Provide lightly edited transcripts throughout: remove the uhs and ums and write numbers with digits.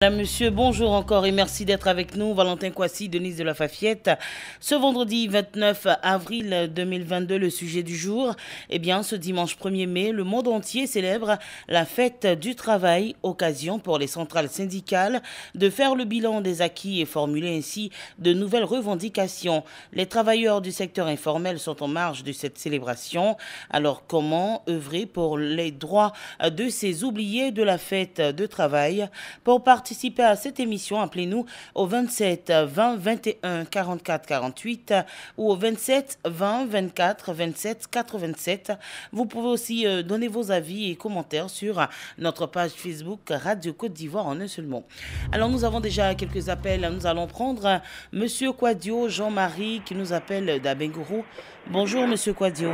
Madame, monsieur, bonjour encore et merci d'être avec nous. Valentin Kwasi, Denise de la Fafiette. Ce vendredi 29 avril 2022, le sujet du jour, ce dimanche 1er mai, le monde entier célèbre la fête du travail, occasion pour les centrales syndicales de faire le bilan des acquis et formuler ainsi de nouvelles revendications. Les travailleurs du secteur informel sont en marge de cette célébration. Alors, comment œuvrer pour les droits de ces oubliés de la fête de travail? Pour participer à cette émission, appelez-nous au 27 20 21 44 48 ou au 27 20 24 27 87. Vous pouvez aussi donner vos avis et commentaires sur notre page Facebook Radio Côte d'Ivoire en un seul mot. Alors nous avons déjà quelques appels. Nous allons prendre Monsieur Quadio Jean-Marie qui nous appelle d'Abengourou. Bonjour Monsieur Quadio.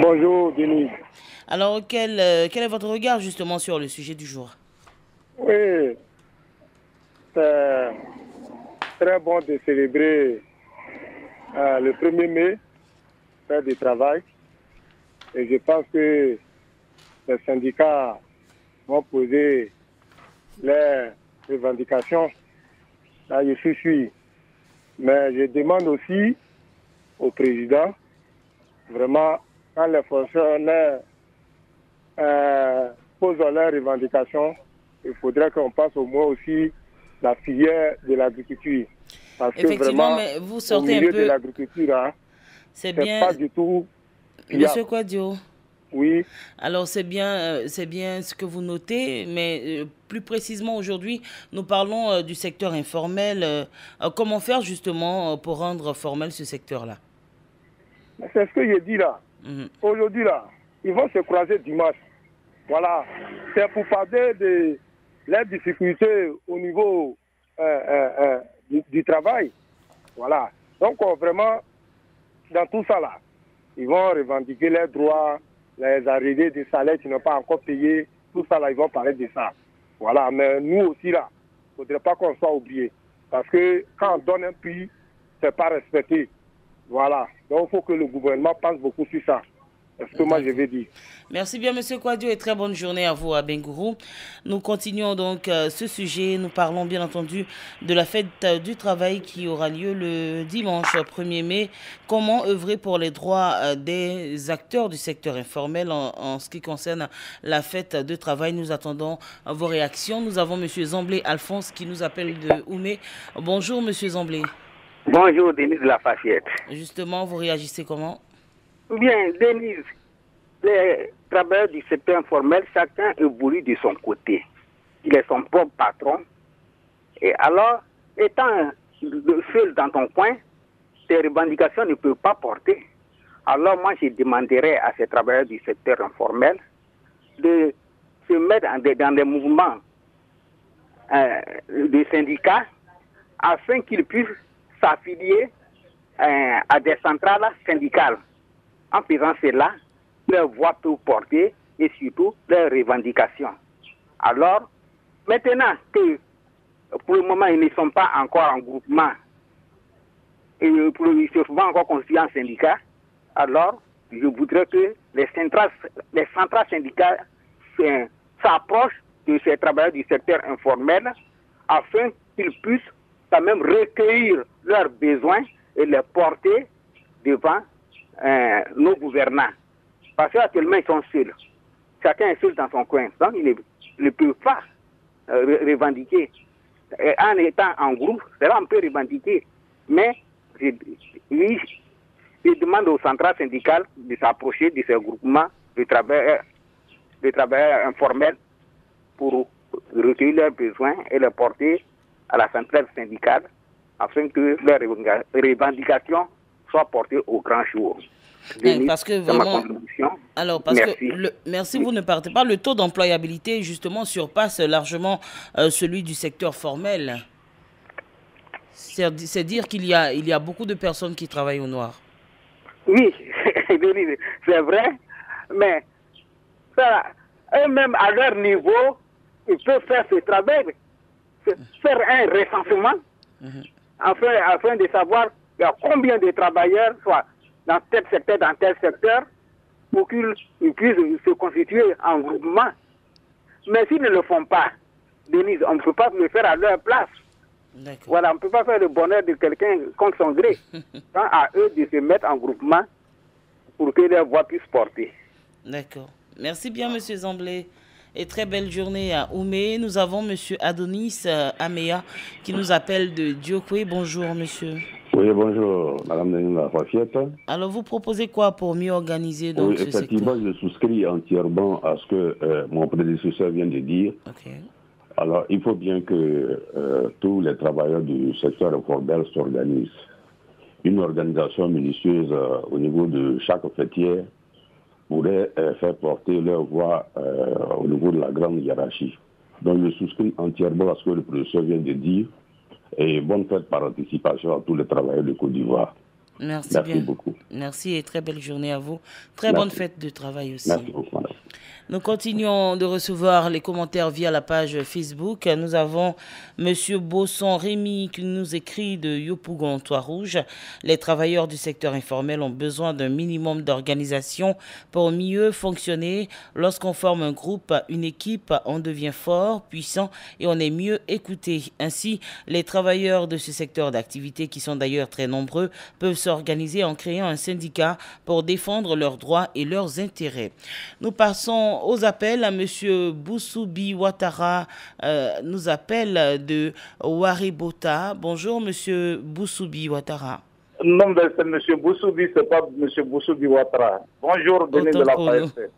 Bonjour Denis. Alors quel est votre regard justement sur le sujet du jour? Oui, c'est très bon de célébrer le 1er mai, fête du travail. Et je pense que les syndicats vont poser leurs revendications. Là, je suis. Mais je demande aussi au président, vraiment, quand les fonctionnaires posent leurs revendications, il faudrait qu'on passe au moins aussi la filière de l'agriculture. Parce que vraiment, mais vous sortez au milieu un peu de l'agriculture, hein, c'est c'est pas du tout fiable. Monsieur Quadio. Oui. Alors c'est bien ce que vous notez, mais plus précisément aujourd'hui, nous parlons du secteur informel. Comment faire justement pour rendre formel ce secteur-là? C'est ce que je dis là. Aujourd'hui là, ils vont se croiser dimanche. Voilà. C'est pour parler de les difficultés au niveau du travail. Voilà. Donc vraiment, dans tout ça là, ils vont revendiquer leurs droits, les arrivées des salaires qui n'ont pas encore payés, tout ça là, ils vont parler de ça. Voilà. Mais nous aussi là, il ne faudrait pas qu'on soit oubliés. Parce que quand on donne un prix, ce n'est pas respecté. Voilà. Donc il faut que le gouvernement pense beaucoup sur ça. C'est ce que moi je vais dire. Merci bien, Monsieur Quadio, et très bonne journée à vous à Bengourou. Nous continuons donc ce sujet. Nous parlons bien entendu de la fête du travail qui aura lieu le dimanche 1er mai. Comment œuvrer pour les droits des acteurs du secteur informel en ce qui concerne la fête de travail? Nous attendons vos réactions. Nous avons Monsieur Zamblé Alphonse qui nous appelle de Oumé. Bonjour, Monsieur Zamblé. Bonjour, Denise de la Fafiette. Justement, vous réagissez comment? Bien, Denise, les travailleurs du secteur informel, chacun évolue de son côté. Il est son propre patron. Et alors, étant seul dans ton coin, tes revendications ne peuvent pas porter. Alors moi, je demanderais à ces travailleurs du secteur informel de se mettre dans des mouvements de syndicats afin qu'ils puissent s'affilier à des centrales syndicales. En faisant cela, leur voix peut porter et surtout leurs revendications. Alors, maintenant que pour le moment ils ne sont pas encore en groupement et ils se sont encore constitués en syndicat, alors je voudrais que les centrales syndicales s'approchent de ces travailleurs du secteur informel afin qu'ils puissent quand même recueillir leurs besoins et les porter devant nos gouvernants. Parce qu'actuellement, ils sont seuls. Chacun est seul dans son coin. Donc, ils ne peuvent pas revendiquer. Et en étant en groupe, là, on peut revendiquer. Mais, je demande aux centrales syndicales de s'approcher de ces groupements de travailleurs informels pour recueillir leurs besoins et les porter à la centrale syndicale afin que leurs revendications soient portées au grand jour. Denis, parce que vraiment, merci. Merci, vous ne partez pas. Le taux d'employabilité, justement, surpasse largement celui du secteur formel. C'est dire qu'il y a beaucoup de personnes qui travaillent au noir. Oui, c'est vrai, mais eux-mêmes, à leur niveau, ils peuvent faire ce travail, faire un recensement, afin de savoir combien de travailleurs, soit dans tel secteur, pour qu'ils puissent se constituer en groupement. Mais s'ils ne le font pas, Denise, on ne peut pas le faire à leur place. Voilà, on ne peut pas faire le bonheur de quelqu'un contre son gré. Quand à eux de se mettre en groupement pour que leur voix puisse porter. D'accord. Merci bien, M. Zamblé. Et très belle journée à Oumé. Nous avons M. Adonis Améa qui nous appelle de Diokwe. Bonjour, monsieur. Oui, bonjour, Madame Denis de la Fafiette. Alors, vous proposez quoi pour mieux organiser donc, ce effectivement, secteur? je souscris entièrement à ce que mon prédécesseur vient de dire. Alors, il faut bien que tous les travailleurs du secteur informel s'organisent. Une organisation minutieuse au niveau de chaque fêtière pourrait faire porter leur voix au niveau de la grande hiérarchie. Donc, je souscris entièrement à ce que le professeur vient de dire. Et bonne fête par anticipation à tous les travailleurs de Côte d'Ivoire. Merci bien. Beaucoup. Merci et très belle journée à vous. Très bonne fête de travail aussi. Merci beaucoup, madame. Nous continuons de recevoir les commentaires via la page Facebook. Nous avons M. Bosson Rémy qui nous écrit de Yopougon, Trois-Rouges. Les travailleurs du secteur informel ont besoin d'un minimum d'organisation pour mieux fonctionner. Lorsqu'on forme un groupe, une équipe, on devient fort, puissant et on est mieux écouté. Ainsi, les travailleurs de ce secteur d'activité, qui sont d'ailleurs très nombreux, peuvent s'organiser en créant un syndicat pour défendre leurs droits et leurs intérêts. Nous passons aux appels à M. Boussoubi Ouattara, nous appelle de Waribota. Bonjour, M. Boussoubi Ouattara. Non, c'est M. Boussoubi, ce n'est pas M. Boussoubi Ouattara. Bonjour, Denis de la Fafiette.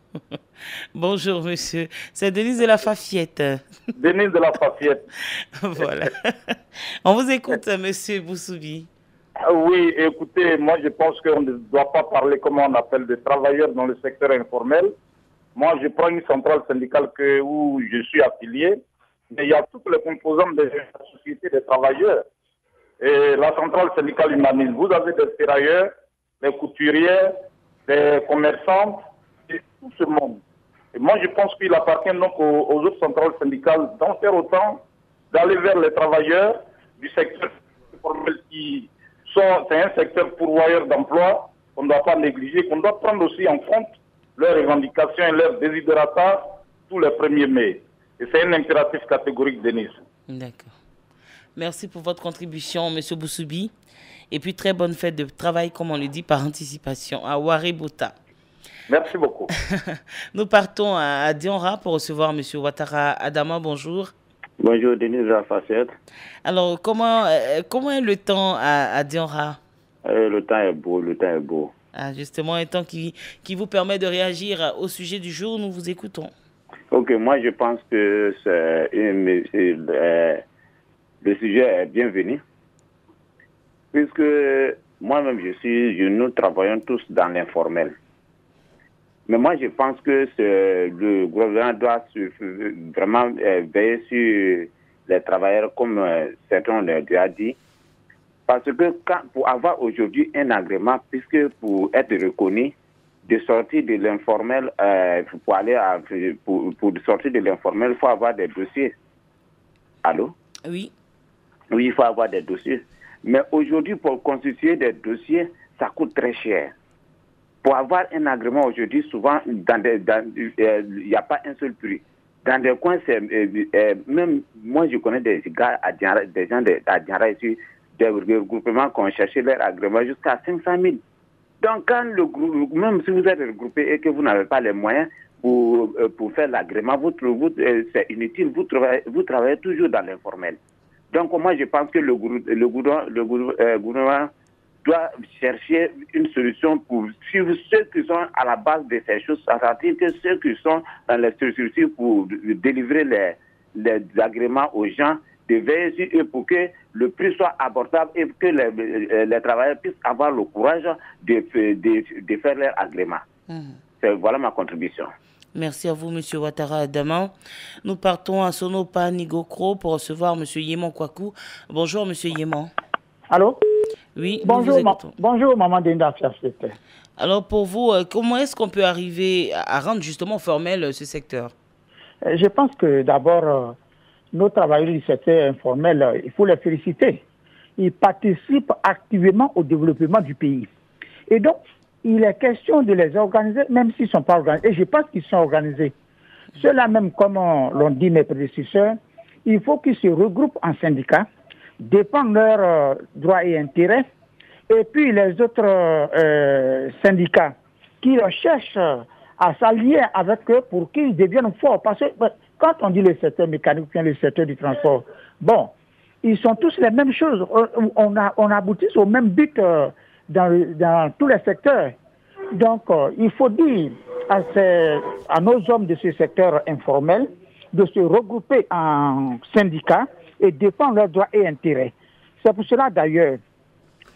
Bonjour, monsieur. C'est Denis de la Fafiette. Denis de la Fafiette. Voilà. On vous écoute, M. Boussoubi. Oui, écoutez, moi je pense qu'on ne doit pas parler comme on appelle des travailleurs dans le secteur informel. Moi, je prends une centrale syndicale où je suis affilié, mais il y a toutes les composantes de la société des travailleurs. Et la centrale syndicale humanise. Vous avez des ferrailleurs, des couturières, des commerçantes, et tout ce monde. Et moi, je pense qu'il appartient donc aux autres centrales syndicales d'en faire autant, d'aller vers les travailleurs du secteur informel c'est un secteur pourvoyeur d'emploi qu'on ne doit pas négliger, qu'on doit prendre aussi en compte leurs revendications et leurs desiderata tous les 1er mai. Et c'est un impératif catégorique, Denis. D'accord. Merci pour votre contribution, M. Boussoubi. Et puis, très bonne fête de travail, comme on le dit, par anticipation, à Waribota. Merci beaucoup. Nous partons à Dionra pour recevoir M. Ouattara Adama. Bonjour. Bonjour, Denis de la Fafiette. Alors, comment est le temps à Dionra? Le temps est beau, le temps est beau. Ah, justement, un temps qui vous permet de réagir au sujet du jour. Nous vous écoutons. Ok, moi je pense que le sujet est bienvenu. Puisque moi-même, nous travaillons tous dans l'informel. Mais moi, je pense que le gouvernement doit vraiment veiller sur les travailleurs, comme certains l'ont déjà dit. Parce que pour avoir aujourd'hui un agrément, puisque pour être reconnu, de sortir de l'informel, pour sortir de l'informel, il faut avoir des dossiers. Allô? Oui. Oui, il faut avoir des dossiers. Mais aujourd'hui, pour constituer des dossiers, ça coûte très cher. Pour avoir un agrément aujourd'hui, souvent, il n'y a pas un seul prix. Dans des coins, même moi, je connais des gars, des gens à Diara ici, des regroupements qui ont cherché leur agrément jusqu'à 500 000. Donc, quand même si vous êtes regroupé et que vous n'avez pas les moyens pour faire l'agrément, c'est inutile, vous travaillez toujours dans l'informel. Donc, moi, je pense que le gouvernement doit chercher une solution pour suivre ceux qui sont à la base de ces choses, c'est-à-dire que ceux qui sont dans les structures pour délivrer les agréments aux gens, de veiller sur eux pour que le prix soit abordable et que les travailleurs puissent avoir le courage de faire leur agrément. Voilà ma contribution. Merci à vous, M. Ouattara Adama. Nous partons à Sonopa Nigokro pour recevoir M. Yéman Kwaku. Bonjour, M. Yéman. Allô? Oui, bonjour, bonjour, maman Denda. Alors, pour vous, comment est-ce qu'on peut arriver à rendre justement formel ce secteur? Je pense que d'abord, nos travailleurs du secteur informel, il faut les féliciter. Ils participent activement au développement du pays. Et donc, il est question de les organiser, même s'ils ne sont pas organisés. Et je pense qu'ils sont organisés. Ceux-là, même comme l'ont dit mes prédécesseurs, il faut qu'ils se regroupent en syndicats, défendent leurs droits et intérêts, et puis les autres syndicats qui cherchent à s'allier avec eux pour qu'ils deviennent forts. Parce que quand on dit le secteur mécanique, le secteur du transport, bon, ils sont tous les mêmes choses. On aboutit au même but dans tous les secteurs. Donc, il faut dire à nos hommes de ce secteur informel de se regrouper en syndicats et défendre leurs droits et intérêts. C'est pour cela, d'ailleurs,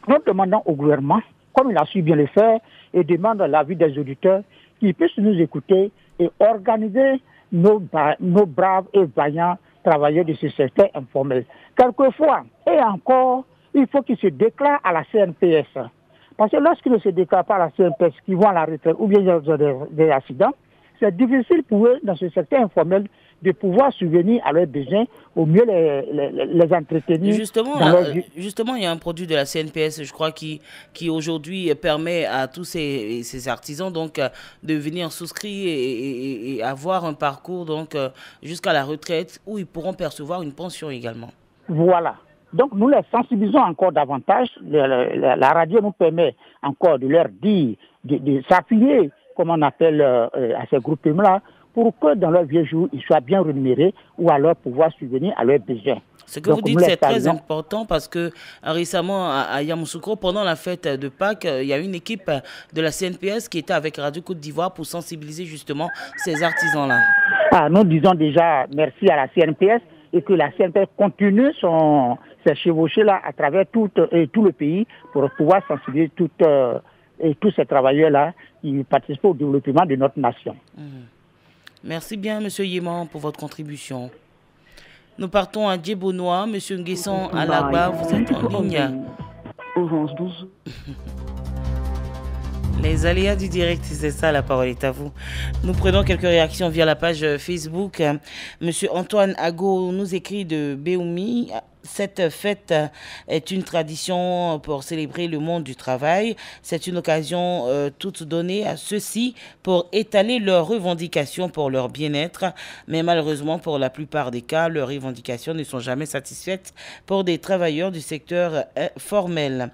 nous demandons au gouvernement, comme il a su bien le faire, et demande l'avis des auditeurs, qu'ils puissent nous écouter et organiser nos braves et vaillants travailleurs de ce secteur informel. Quelquefois, et encore, il faut qu'ils se déclarent à la CNPS. Parce que lorsqu'ils ne se déclarent pas à la CNPS, qu'ils vont à la retraite ou bien ils ont des accidents, c'est difficile pour eux, dans ce secteur informel, de pouvoir subvenir à leurs besoins, au mieux les entretenir. Justement, il y a un produit de la CNPS, je crois, qui aujourd'hui permet à tous ces artisans donc, de venir souscrire et avoir un parcours donc, jusqu'à la retraite où ils pourront percevoir une pension également. Voilà. Donc nous les sensibilisons encore davantage. La radio nous permet encore de leur dire, de s'appuyer, comme on appelle à ces groupements-là, pour que dans leur vieux jour, ils soient bien rémunérés ou alors pouvoir subvenir à leurs besoins. Ce que vous dites, c'est très important parce que récemment, à Yamoussoukro, pendant la fête de Pâques, il y a une équipe de la CNPS qui était avec Radio Côte d'Ivoire pour sensibiliser justement ces artisans-là. Nous disons déjà merci à la CNPS et que la CNPS continue ses chevauchées-là à travers tout le pays pour pouvoir sensibiliser tous ces travailleurs-là qui participent au développement de notre nation. Merci bien, M. Yéman, pour votre contribution. Nous partons à Djebonois. M. Nguesson Alagba, vous êtes en ligne. Les aléas du direct, c'est ça, la parole est à vous. Nous prenons quelques réactions via la page Facebook. M. Antoine Ago nous écrit de Béoumi. Cette fête est une tradition pour célébrer le monde du travail. C'est une occasion toute donnée à ceux-ci pour étaler leurs revendications pour leur bien-être. Mais malheureusement, pour la plupart des cas, leurs revendications ne sont jamais satisfaites pour des travailleurs du secteur formel.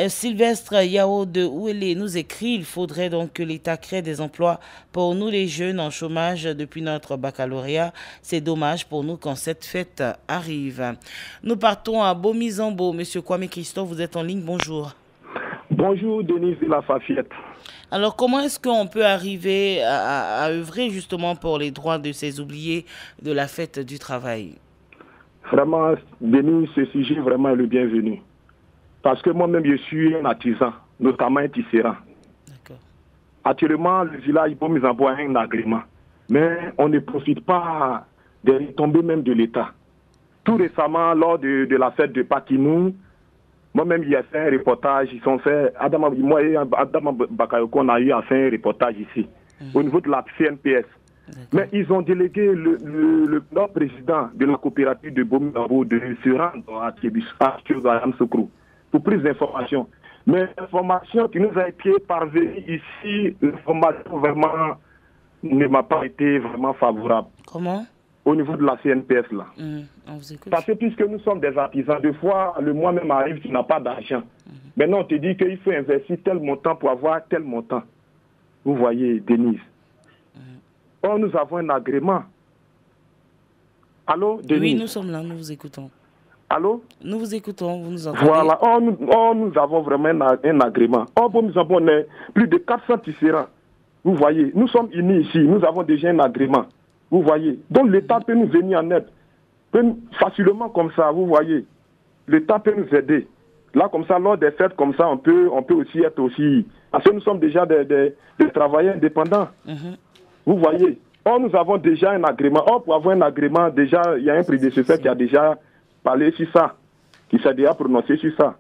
Sylvestre Yao de Ouélé nous écrit: il faudrait donc que l'État crée des emplois pour nous les jeunes en chômage depuis notre baccalauréat. C'est dommage pour nous quand cette fête arrive. Nous partons à Bomizambo. Monsieur Kwame Christophe, vous êtes en ligne. Bonjour. Bonjour, Denise de la Fafiette. Alors, comment est-ce qu'on peut arriver à œuvrer justement pour les droits de ces oubliés de la fête du travail? Vraiment, Denise, ce sujet vraiment est le bienvenu. Parce que moi-même, je suis un artisan, notamment un tisserand. D'accord. Actuellement, le village Bomizambo a un agrément. Mais on ne profite pas des retombées même de l'État. Tout récemment, lors de la fête de Pakinou, moi-même, il y a fait un reportage. Ils ont fait, moi et Adam Bakayoko, on a eu à faire un reportage ici, au niveau de la CNPS. Mais ils ont délégué leur président de la coopérative de Bomizambo de se rendre à Yamoussoukro pour plus d'informations. Mais l'information qui nous a été parvenue ici, l'information vraiment ne m'a pas été vraiment favorable. Comment? Au niveau de la CNPS, là. Parce que puisque nous sommes des artisans, des fois, le mois même arrive, tu n'as pas d'argent. Maintenant, on te dit qu'il faut investir tel montant pour avoir tel montant. Vous voyez, Denise. Or, nous avons un agrément. Allô, Denise? Oui, nous sommes là, nous vous écoutons. Allô? Nous vous écoutons, vous nous entendez? Voilà, nous avons vraiment un agrément. Or, nous avons plus de 400 tisserands. Vous voyez, nous sommes unis ici, nous avons déjà un agrément. Vous voyez. Donc l'État peut nous venir en aide. Facilement comme ça, vous voyez. L'État peut nous aider. Là, comme ça, lors des fêtes comme ça, on peut aussi être aussi... Parce que nous sommes déjà des travailleurs indépendants. Vous voyez. Or, nous avons déjà un agrément. Or, pour avoir un agrément, déjà, il y a un prédécesseur qui a déjà parlé sur ça, qui s'est déjà prononcé sur ça.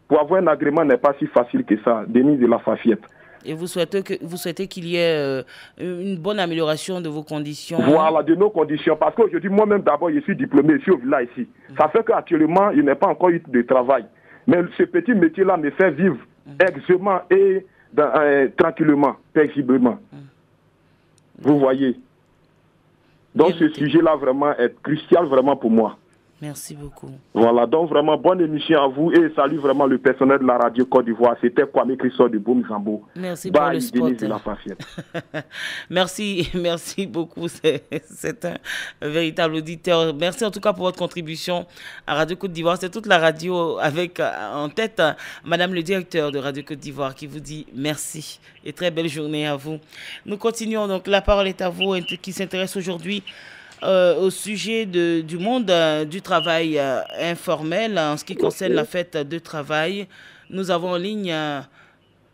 Pour avoir un agrément n'est pas si facile que ça. Denise de la Fafiette. Et vous souhaitez qu'il y ait une bonne amélioration de vos conditions? Voilà, de nos conditions. Parce qu'aujourd'hui, moi-même, d'abord, je suis diplômé ici au village ici. Ça fait qu'actuellement, il n'est pas encore eu de travail. Mais ce petit métier-là me fait vivre aisément et tranquillement, paisiblement. Vous voyez. Donc ce sujet-là vraiment est crucial vraiment pour moi. Merci beaucoup. Voilà, donc vraiment bonne émission à vous et salut vraiment le personnel de la radio Côte d'Ivoire. C'était Kwame Christophe de Boum-Zambo. Merci pour le spot. Merci beaucoup. C'est un véritable auditeur. Merci en tout cas pour votre contribution à Radio Côte d'Ivoire. C'est toute la radio avec en tête Madame le directeur de Radio Côte d'Ivoire qui vous dit merci et très belle journée à vous. Nous continuons donc. La parole est à vous qui s'intéresse aujourd'hui au sujet du monde du travail informel en ce qui concerne la fête de travail. Nous avons en ligne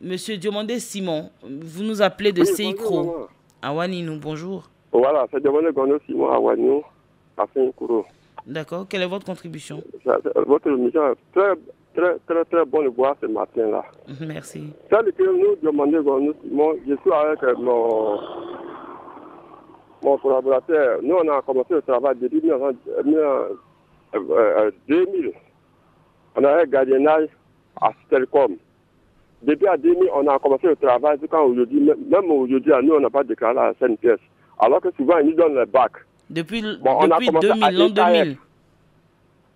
Monsieur Diomandé Simon. Vous nous appelez de Seikro. À Waninou, bonjour. Voilà, c'est Diomandé Simon à Waninou, à Seikro. D'accord. Quelle est votre contribution? Votre émission est très bonne de voir ce matin-là. Merci. Celle que nous demandons, Simon, je suis avec mon collaborateur. Nous, on a commencé le travail depuis 2000. On a un gardiennage à Stelcom. Depuis 2000, on a commencé le travail. Même aujourd'hui, nous, on n'a pas déclaré à la CNPS. Alors que souvent, ils nous donnent le bac. Depuis 2000.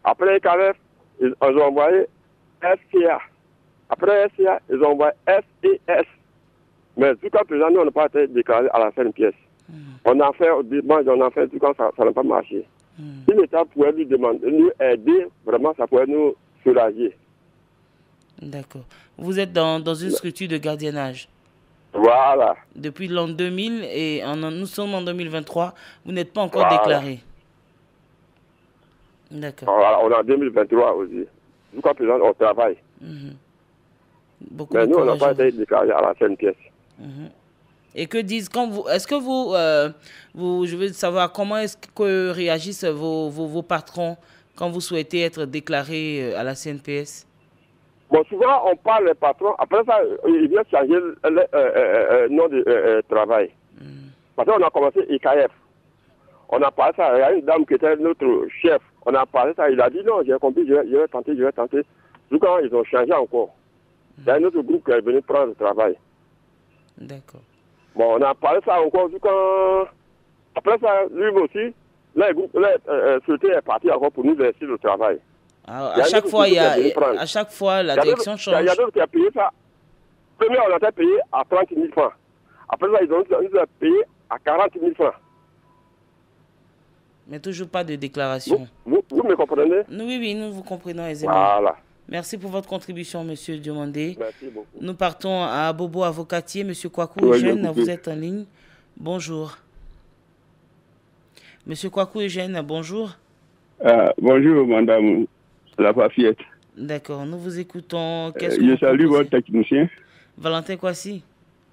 Après EKF, ils ont envoyé SCA. Après SCA, ils ont envoyé SES. Mais jusqu'à présent, nous, on n'a pas été déclaré à la CNPS. On a fait tout quand ça n'a pas marché. Si l'État pouvait nous aider, vraiment, ça pourrait nous soulager. D'accord. Vous êtes dans une structure de gardiennage. Voilà. Depuis l'an 2000 et nous sommes en 2023, vous n'êtes pas encore déclaré. D'accord. Voilà, on est en 2023 aussi. Jusqu'à présent, on travaille. Mais nous, on n'a pas été déclaré à la CNPS. Et que disent est-ce que je veux savoir comment est-ce que réagissent vos patrons quand vous souhaitez être déclaré à la CNPS? Bon, souvent on parle des patrons, après ça ils viennent changer le nom de travail. Parce qu'on a commencé IKF. On a parlé ça, il y a une dame qui était notre chef. On a parlé ça, il a dit non, j'ai compris, je vais tenter. Du coup, ils ont changé encore. Il y a un autre groupe qui est venu prendre le travail. D'accord. Bon, on a parlé ça encore, après ça, lui aussi, le secrétaire est parti encore pour nous laisser le travail. À chaque fois, la direction change. Il y a d'autres qui ont payé ça. Premier, on a été payé à 30 000 francs. Après ça, ils ont payé à 40 000 francs. Mais toujours pas de déclaration. Vous me comprenez? Oui, nous vous comprenons aisément. Voilà. Merci pour votre contribution, Monsieur Diomandé. Merci beaucoup. Nous partons à Bobo Avocatier. Monsieur Kwaku Eugène, vous êtes en ligne. Bonjour. Monsieur Kwaku Eugène, bonjour. Bonjour, madame la Fafiette. D'accord, nous vous écoutons. Je salue votre technicien. Valentin Kwasi.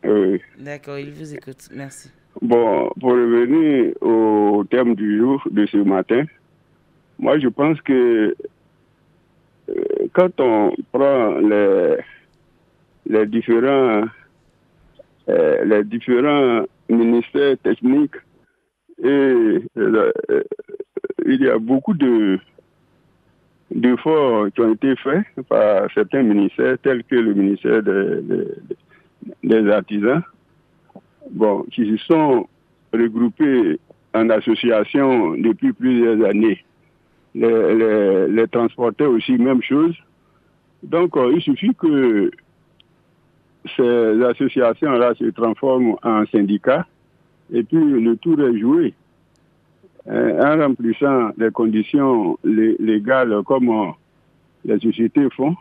Oui. D'accord, il vous écoute. Merci. Bon, pour revenir au thème du jour de ce matin, moi je pense que quand on prend les différents ministères techniques, et il y a beaucoup d'efforts qui ont été faits par certains ministères, tels que le ministère des Artisans, bon, qui se sont regroupés en association depuis plusieurs années. Les transporteurs aussi, même chose. Donc, il suffit que ces associations-là se transforment en syndicats et puis le tour est joué. En remplissant les conditions légales comme les sociétés font,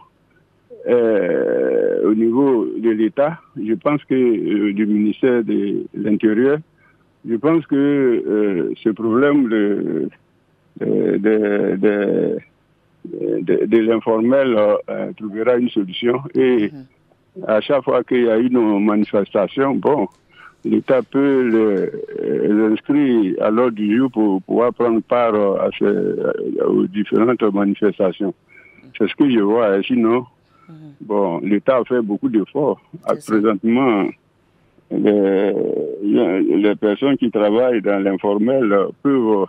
au niveau de l'État, je pense que du ministère de l'Intérieur, je pense que ce problème de l'informel trouvera une solution. Et à chaque fois qu'il y a une manifestation, bon, l'État peut l'inscrire à l'ordre du jour pour pouvoir prendre part aux différentes manifestations. C'est ce que je vois. Sinon, bon, l'État a fait beaucoup d'efforts. Présentement, les personnes qui travaillent dans l'informel peuvent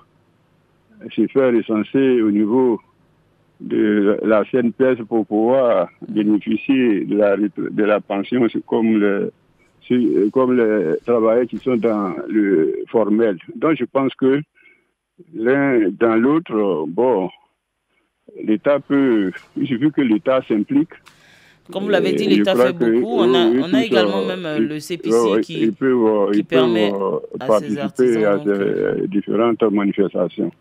se faire recenser au niveau de la CNPS pour pouvoir bénéficier de la pension comme comme les travailleurs qui sont dans le formel. Donc je pense que l'un dans l'autre, bon, l'État peut, il suffit que l'État s'implique. Comme vous l'avez dit, l'État fait beaucoup. On a également même le CPC qui permet à ces artisans à ces différentes manifestations.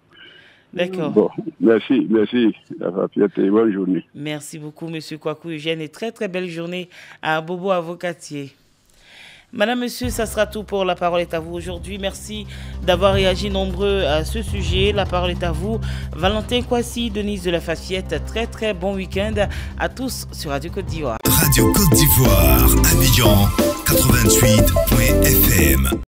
D'accord. Bon, merci, la Fafiette, et bonne journée. Merci beaucoup, M. Kwaku Eugène, et très très belle journée à Bobo Avocatier. Madame, Monsieur, ça sera tout pour La Parole est à vous aujourd'hui. Merci d'avoir réagi nombreux à ce sujet. La Parole est à vous. Valentin Kwasi, Denise de la Fafiette, très très bon week-end à tous sur Radio Côte d'Ivoire. Radio Côte d'Ivoire, Abidjan 88.fm.